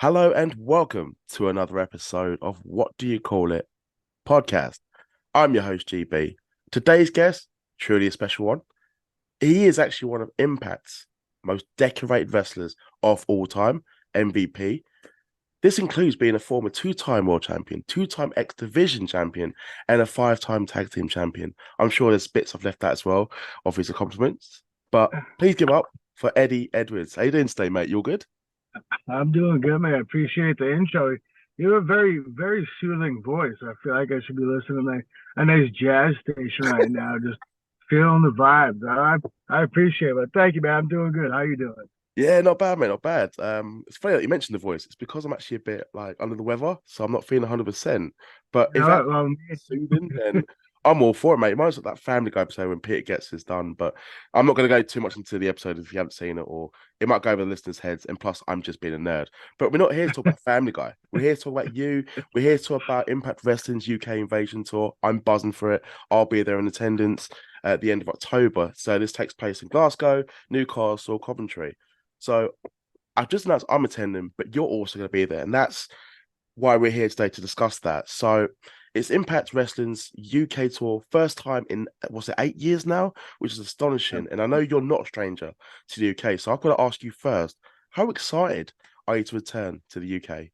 Hello and welcome to another episode of What Do You Call It podcast. I'm your host, GB. Today's guest, truly a special one. He is actually one of Impact's most decorated wrestlers of all time, MVP. This includes being a former two-time world champion, two-time X Division champion, and a five-time tag team champion. I'm sure there's bits I've left out as well of his accomplishments. But please give up for Eddie Edwards. How you doing today, mate? You all good? I'm doing good, man. I appreciate the intro. You have a very, very soothing voice. I feel like I should be listening to a nice jazz station right now, just feeling the vibes. I appreciate it. Thank you, man. I'm doing good. How you doing? Yeah, not bad, mate, not bad. It's funny that you mentioned the voice. It's because I'm actually a bit like under the weather, so I'm not feeling 100%. But You if know that's what? Well, soothing, then I'm all for it, mate. Mine's like that Family Guy episode when Peter gets his done. But I'm not going to go too much into the episode if you haven't seen it, or it might go over the listeners' heads. And plus, I'm just being a nerd. But we're not here to talk about Family Guy. We're here to talk about you. We're here to talk about Impact Wrestling's UK Invasion Tour. I'm buzzing for it. I'll be there in attendance at the end of October. So this takes place in Glasgow, Newcastle, Coventry. So I've just announced I'm attending, but you're also going to be there. And that's why we're here today to discuss that. So it's Impact Wrestling's UK tour, first time in, was it 8 years now? Which is astonishing. And I know you're not a stranger to the UK. So I've got to ask you first, how excited are you to return to the UK?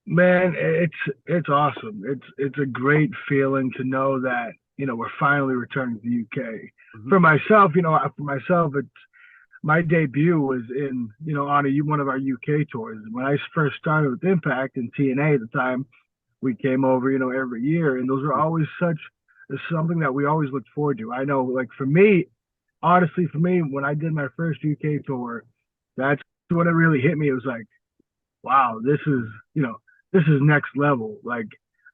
man, it's awesome. It's a great feeling to know that we're finally returning to the UK. Mhm. For myself, it's my debut was in, on one of our UK tours. When I first started with Impact and TNA at the time, we came over, every year, and those are always something that we always looked forward to. I know, like for me, honestly, for me, when I did my first UK tour, that's when it really hit me. It was like, wow, this is next level. Like,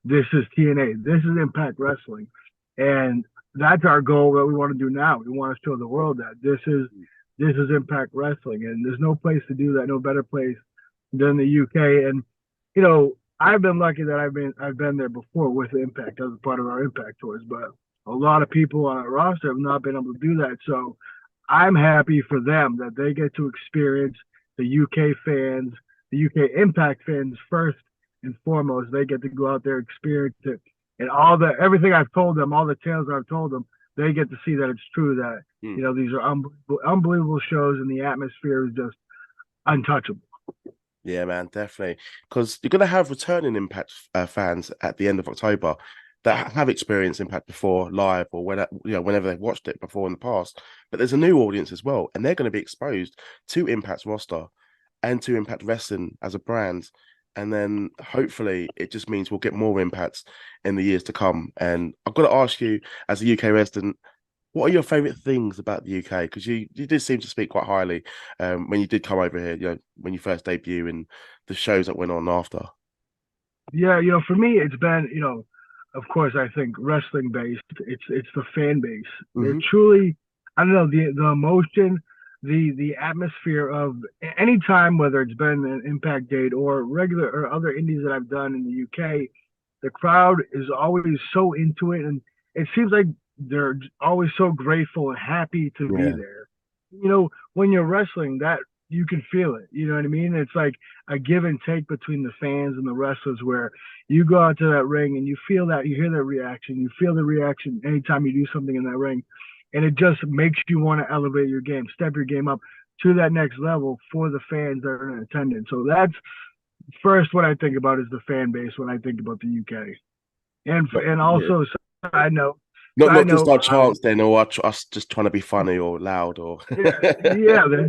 this is TNA, this is Impact Wrestling, and that's our goal that we want to do now. We want to show the world that this is Impact Wrestling, and there's no place to do that, no better place than the UK. And I've been lucky that I've been there before with Impact as a part of our Impact tours, but a lot of people on our roster have not been able to do that. So I'm happy for them that they get to experience the UK fans, the UK Impact fans first and foremost. They get to go out there, experience it, and everything I've told them, all the tales I've told them, they get to see that it's true. That Mm. these are unbelievable shows, and the atmosphere is just untouchable. Yeah, man, definitely. Because you're going to have returning Impact fans at the end of October that have experienced Impact before live or whenever they've watched it before in the past. But there's a new audience as well, and they're going to be exposed to Impact's roster and to Impact Wrestling as a brand. And then hopefully it just means we'll get more impacts in the years to come. And I've got to ask you, as a UK resident, what are your favorite things about the UK? Because you did seem to speak quite highly when you did come over here, when you first debut and the shows that went on after. Yeah, for me, it's been, of course, I think wrestling based. It's the fan base. They're Hmm. truly, I don't know, the emotion, the atmosphere of any time, whether it's been an Impact date or regular or other indies that I've done in the UK. The crowd is always so into it, and it seems like they're always so grateful and happy to be Yeah. there. When you're wrestling, that you can feel it. You know what I mean? It's like a give and take between the fans and the wrestlers, where you go out to that ring and you feel that, you hear that reaction, you feel the reaction anytime you do something in that ring, and it just makes you want to elevate your game, step your game up to that next level for the fans that are in attendance. So that's first what I think about is the fan base when I think about the UK. And Yeah. also, side note, Not side just note, our chance then, or us just trying to be funny or loud or yeah, yeah, they're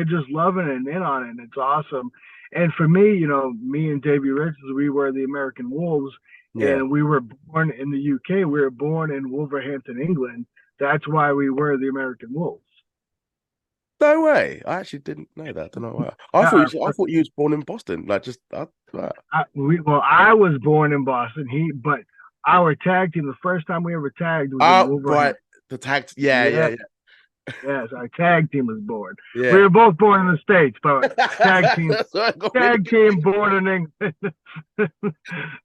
just loving it and in on it, and it's awesome. And for me, me and Davey Richards, we were the American Wolves, yeah. and we were born in the UK. We were born in Wolverhampton, England. That's why we were the American Wolves. No way. I actually didn't know that. I don't know why. Uh, I thought you was born in Boston. Like just I was born in Boston. But our tag team, the first time we ever tagged was in oh right. Wolverhampton. The tag. Yeah, Yeah, yeah, yes, our tag team was born. We yeah. were both born in the States, but tag team That's what I got me. tag team born in England.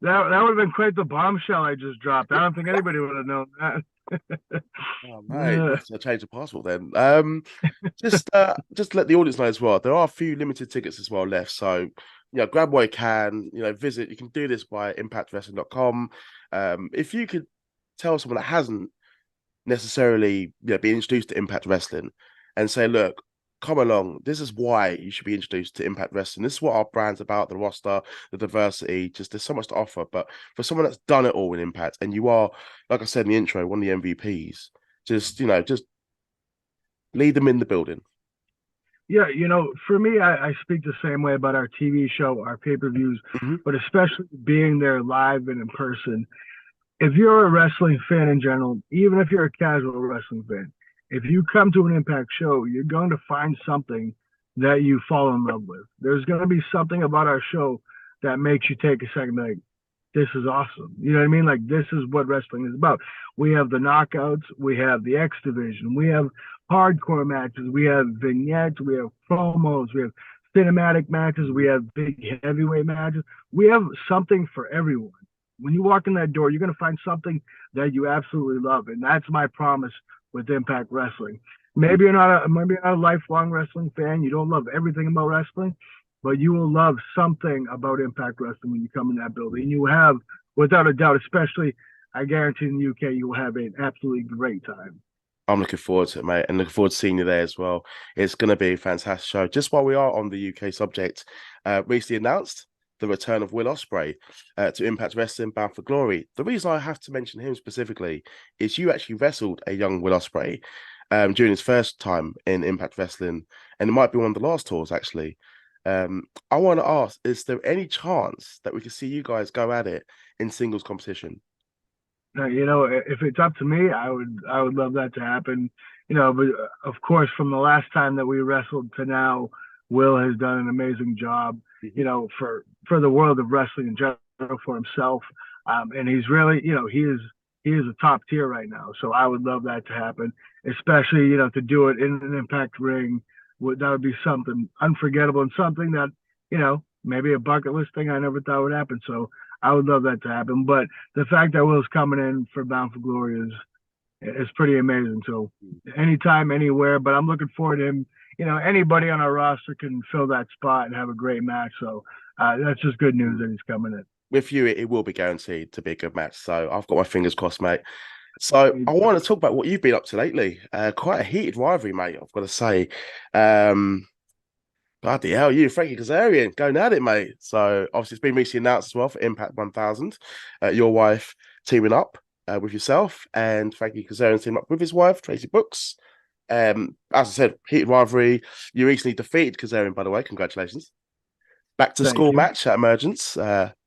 That would have been quite the bombshell I just dropped. I don't think anybody would have known that. Oh mate, Yeah. must have changed the passport then. Just to let the audience know as well, there are a few limited tickets as well left. So grab what you can, visit. You can do this by impactwrestling.com. If you could tell someone that hasn't necessarily been introduced to Impact Wrestling and say, look, come along. This is why you should be introduced to Impact Wrestling. This is what our brand's about, the roster, the diversity. Just there's so much to offer. But for someone that's done it all in Impact, and you are, like I said in the intro, one of the MVPs, just lead them in the building. Yeah, for me, I speak the same way about our TV show, our pay-per-views, but especially being there live and in person. If you're a wrestling fan in general, even if you're a casual wrestling fan, if you come to an Impact show, you're going to find something that you fall in love with. There's going to be something about our show that makes you take a second, like, this is awesome. You know what I mean? Like, this is what wrestling is about. We have the knockouts, we have the X division, we have hardcore matches, we have vignettes, we have promos, we have cinematic matches, we have big heavyweight matches. We have something for everyone. When you walk in that door, you're going to find something that you absolutely love. And that's my promise with Impact Wrestling. Maybe you're not a lifelong wrestling fan. You don't love everything about wrestling, but you will love something about Impact Wrestling when you come in that building. You have, without a doubt, especially, I guarantee in the UK, you will have an absolutely great time. I'm looking forward to it, mate, and looking forward to seeing you there as well. It's going to be a fantastic show. Just while we are on the UK subject, recently announced the return of Will Ospreay to Impact Wrestling, Bound for Glory. The reason I have to mention him specifically is you actually wrestled a young Will Ospreay during his first time in Impact Wrestling, and it might be one of the last tours, actually. I want to ask, is there any chance that we can see you guys go at it in singles competition? If it's up to me, I would love that to happen. But of course, from the last time that we wrestled to now, Will has done an amazing job, for the world of wrestling in general, for himself. And he's really, he is a top tier right now. So I would love that to happen, especially, to do it in an Impact ring. That would be something unforgettable and something that, maybe a bucket list thing I never thought would happen. So I would love that to happen. But the fact that Will's coming in for Bound for Glory is pretty amazing. So anytime, anywhere, but I'm looking forward to him. Anybody on our roster can fill that spot and have a great match. So that's just good news that he's coming in. With you, it will be guaranteed to be a good match. So I've got my fingers crossed, mate. So I want to talk about what you've been up to lately. Quite a heated rivalry, mate, I've got to say. Bloody hell, you, Frankie Kazarian, going at it, mate. So obviously it's been recently announced as well for Impact 1000. Your wife teaming up with yourself, and Frankie Kazarian teaming up with his wife, Tracy Brooks. As I said, heated rivalry. You recently defeated Kazarian, by the way. Congratulations. Back to school match at Emergence.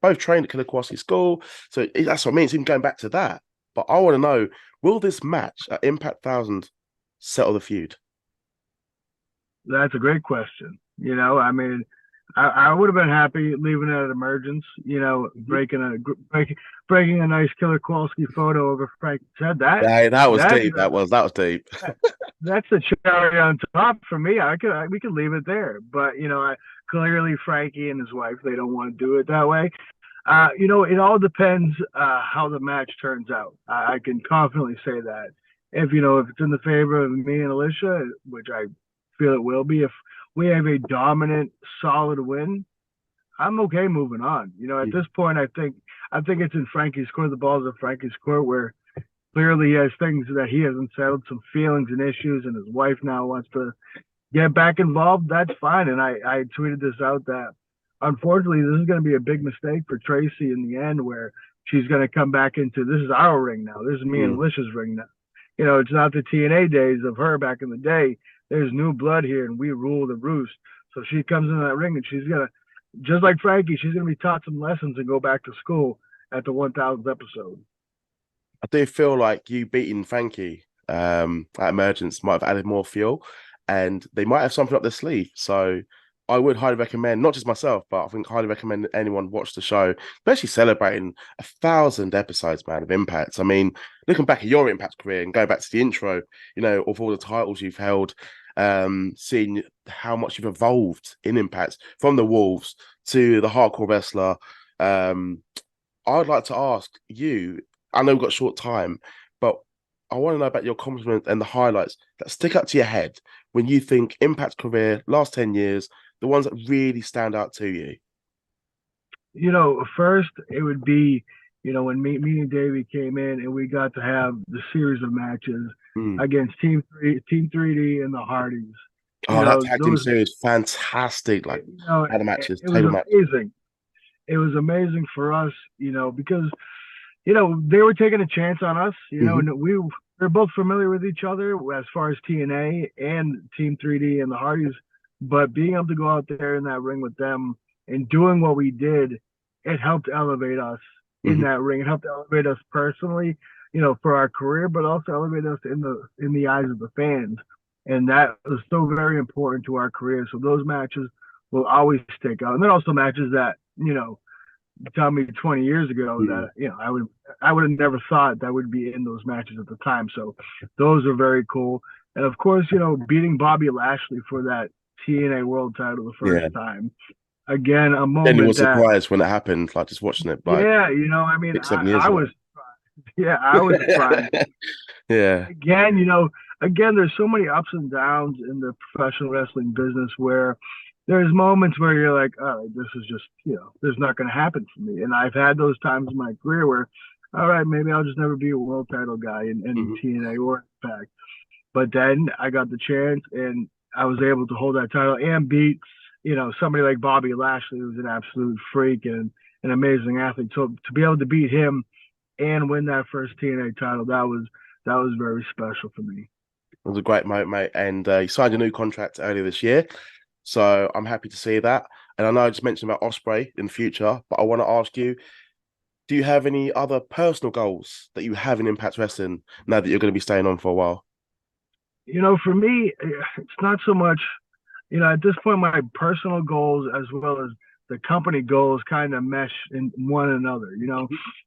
Both trained at Killer Kowalski School. So that's what I mean. It's even going back to that. But I want to know, will this match at Impact 1000 settle the feud? That's a great question. I would have been happy leaving it at Emergence, breaking a nice Killer Kowalski photo over Frank's head. That was deep. That was deep. That's the cherry on top for me. We could leave it there, but clearly Frankie and his wife, they don't want to do it that way. It all depends how the match turns out. I can confidently say that if it's in the favor of me and Alicia, which I feel it will be, if we have a dominant, solid win, I'm okay moving on. At this point, I think it's in Frankie's court. The ball's in Frankie's court, where clearly he has things that he hasn't settled, some feelings and issues, and his wife now wants to get back involved. That's fine. And I tweeted this out that unfortunately this is going to be a big mistake for Tracy in the end, where she's going to come back into, this is our ring now. This is me and Alicia's ring now. It's not the TNA days of her back in the day. There's new blood here, and we rule the roost. So she comes into that ring, and she's going to, just like Frankie, she's going to be taught some lessons and go back to school at the 1000th episode. I do feel like you beating Frankie at Emergence might have added more fuel, and they might have something up their sleeve. So I would highly recommend, not just myself, but I think highly recommend anyone watch the show, especially celebrating 1,000 episodes, man, of Impact. I mean, looking back at your Impact career and going back to the intro, of all the titles you've held, seeing how much you've evolved in Impact from the Wolves to the hardcore wrestler. I'd like to ask you, I know we've got short time, but I want to know about your accomplishments and the highlights that stick up to your head when you think Impact career, last 10 years, the ones that really stand out to you. First it would be, when me and Davey came in and we got to have the series of matches Mm. against Team 3D and the Hardys. Oh, that tag team Those, series, fantastic! Like, had the matches, it was table matches. amazing. It was amazing for us, because they were taking a chance on us, Mm-hmm. and we're both familiar with each other as far as TNA and Team 3D and the Hardys, but being able to go out there in that ring with them and doing what we did, it helped elevate us in Mm-hmm. that ring. It helped elevate us personally, for our career, but also elevate us in the eyes of the fans. And that was so very important to our career. So those matches will always stick out. And then also matches that, tell me 20 years ago Mm. that I would have never thought that would be in those matches at the time. So those are very cool. And of course, beating Bobby Lashley for that TNA World Title the first Yeah. time. Again, a Then you were moment that, surprised when it happened, like just watching it like yeah, I mean, 6, 7 years I ago. was, yeah, I was surprised. Yeah. Again, there's so many ups and downs in the professional wrestling business where there's moments where you're like, oh, this is just, this is not going to happen for me. And I've had those times in my career where, all right, maybe I'll just never be a world title guy in Mm-hmm. TNA or Impact. But then I got the chance and I was able to hold that title and beat, somebody like Bobby Lashley, who's an absolute freak and an amazing athlete. So to be able to beat him and win that first TNA title, that was very special for me. It was a great moment, mate. And you signed a new contract earlier this year. So I'm happy to see that. And I know I just mentioned about Ospreay in the future, but I want to ask you, do you have any other personal goals that you have in Impact Wrestling now that you're going to be staying on for a while? For me, it's not so much, at this point, my personal goals as well as the company goals kind of mesh in one another.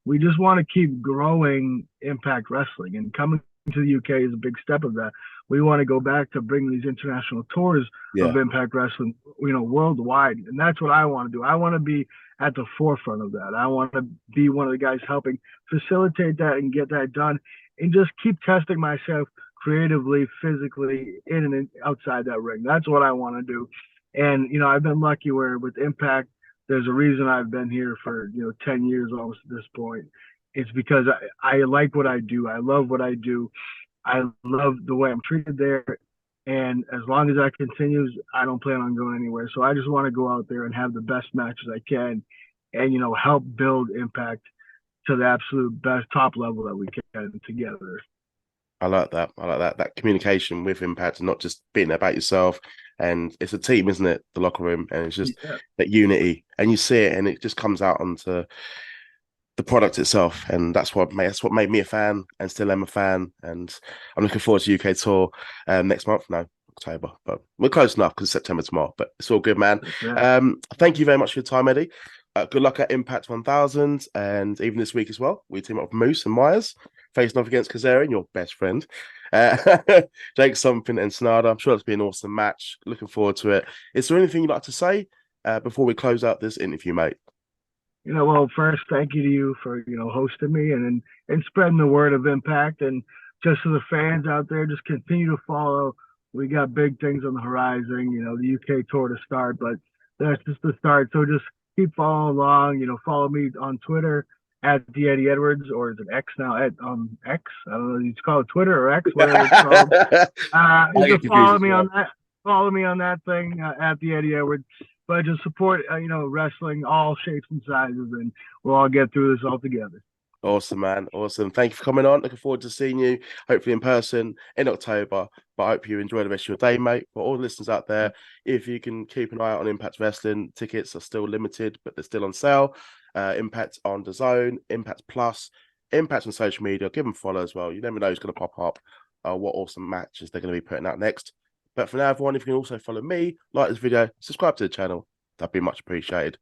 We just want to keep growing Impact Wrestling, and coming to the UK is a big step of that. We want to go back to bring these international tours Yeah. of Impact Wrestling, worldwide. And that's what I want to do. I want to be at the forefront of that. I want to be one of the guys helping facilitate that and get that done and just keep testing myself creatively, physically, in and outside that ring. That's what I want to do. And, I've been lucky where with Impact, there's a reason I've been here for, 10 years almost at this point. It's because I like what I do. I love what I do. I love the way I'm treated there. And as long as that continues, I don't plan on going anywhere. So I just want to go out there and have the best matches I can and, help build Impact to the absolute best top level that we can together. I like that. I like that. That communication with Impact and not just being about yourself. And it's a team, isn't it? The locker room. And it's just that unity. And you see it and it just comes out onto the product itself. And that's what made me a fan and still am a fan. And I'm looking forward to UK tour next month. No, October. But we're close enough because it's September tomorrow. But it's all good, man. Thank you very much for your time, Eddie. Good luck at Impact 1000 and even this week as well. We team up with Moose and Myers, facing off against Kazarian, your best friend. Jake Something and Sonata. I'm sure it's been an awesome match. Looking forward to it. Is there anything you'd like to say before we close out this interview, mate? Well, first, thank you to you for, hosting me and spreading the word of Impact. And just to the fans out there, just continue to follow. We got big things on the horizon, the UK tour to start, but that's just the start. So just keep following along, follow me on Twitter at the Eddie Edwards, or is it X now? At X, I don't know, you call it Twitter or X, whatever it's called. You can follow me on that. Follow me on that thing at the Eddie Edwards. But just support, wrestling, all shapes and sizes, and we'll all get through this all together. Awesome, man. Awesome. Thank you for coming on. Looking forward to seeing you, hopefully in person in October. But I hope you enjoy the rest of your day, mate. For all the listeners out there, if you can keep an eye out on Impact Wrestling, tickets are still limited, but they're still on sale. Impact on DAZN, Impact Plus, Impact on social media. Give them a follow as well. You never know who's going to pop up, what awesome matches they're going to be putting out next. But for now, everyone, if you can also follow me, like this video, subscribe to the channel, that'd be much appreciated.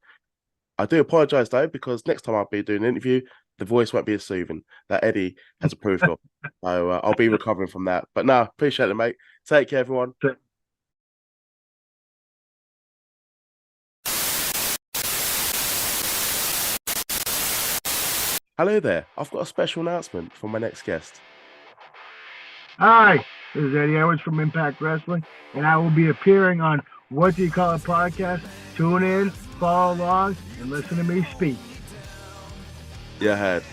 I do apologise, though, because next time I'll be doing an interview, the voice won't be as soothing that Eddie has approved of. So I'll be recovering from that. But no, appreciate it, mate. Take care, everyone. Hello there. I've got a special announcement for my next guest. Hi, this is Eddie Edwards from Impact Wrestling, and I will be appearing on What Do You Call It podcast. Tune in follow along and listen to me speak. You heard.